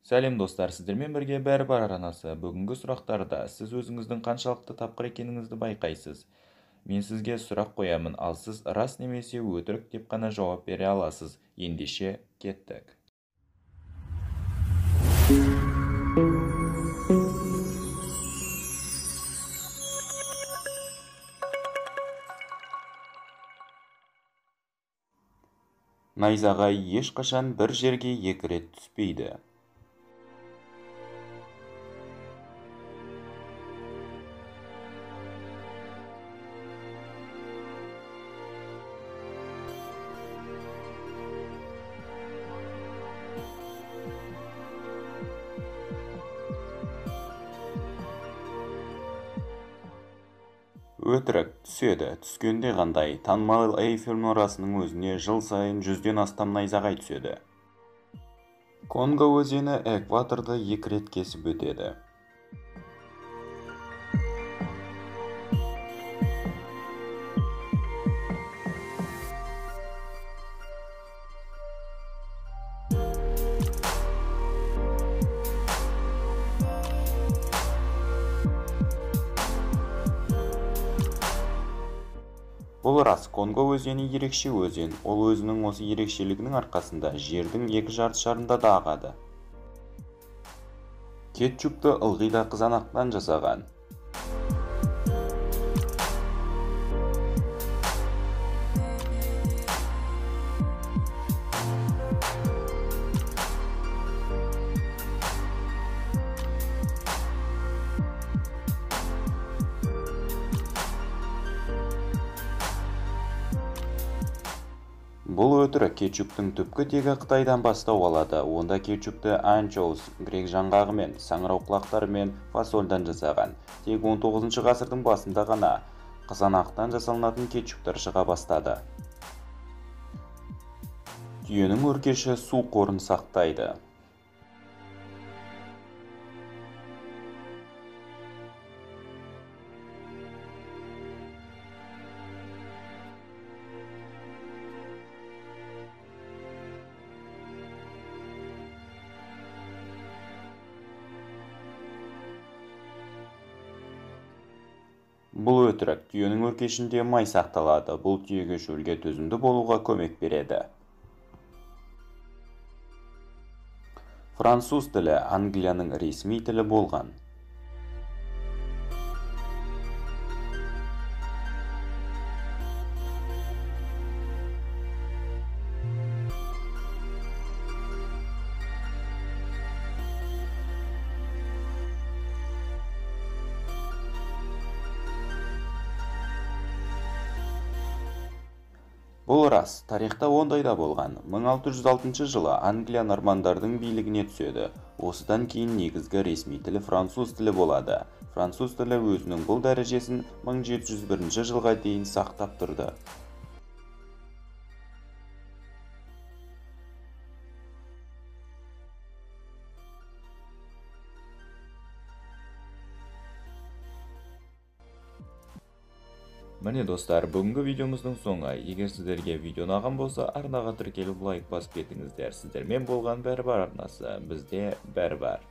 Сәлем достар, сіздермен бірге бәрі-бар арнасы. Бүгінгі сұрақтарда сіз өзіңіздің қаншалықты тапқыр екеніңізді байқайсыз. Мен сізге сұрақ қоямын, ал сіз рас немесе өтірік деп қана жауап бере аласыз. Ендеше кеттік. Найзағай ешқашан бір жерге екі рет түспейді. Өтірік, түседі. Түскенде қандай? Танымал Эйфель мұнарасының өзіне жыл сайын 100-ден астам найзағай түседі. Конго өзені экваторды 2 рет кесіп өтеді. Бұл рас, Конго өзені ерекше өзен. Ол өзінің осы ерекшелігінің арқасында жердің 2 жарты шарында да ағады. Кетчупты ылғи да қызанақтан жасаған. Бұл өтірік. Кетчуптың түпкі тегі Қытайдан бастау алады. Онда кетчупты анчоус, грек жаңғағы мен саңырауқұлақтар мен фасольдан жасаған. Тек 19 ғасырдың басында ғана қызанақтан жасалынатын кетчуптар шыға бастады. Түйенің өркеші су қорын сақтайды. Бұл өтірік. Түйенің өркешінде май сақталады. Бұл түйеге шөлге төзімді болуға көмек береді. Француз тілі Англияның ресми тілі болған. Бұл рас, тарихта ондай да болған. 1606 жылы Англия нормандардың билігіне түседі. Осыдан кейін негізгі ресми тілі француз тілі болады. Француз тілі өзінің бұл дәрежесін 1701 жылға дейін сақтап тұрды. Міне достар, бүгінгі видеомыздың соңы. Егер сіздерге видео ұнаған болса, арнаға тіркеліп лайк басып кетіңіздер. Сіздермен болған бәрі-бар арнасы. Бізде бәрі бар.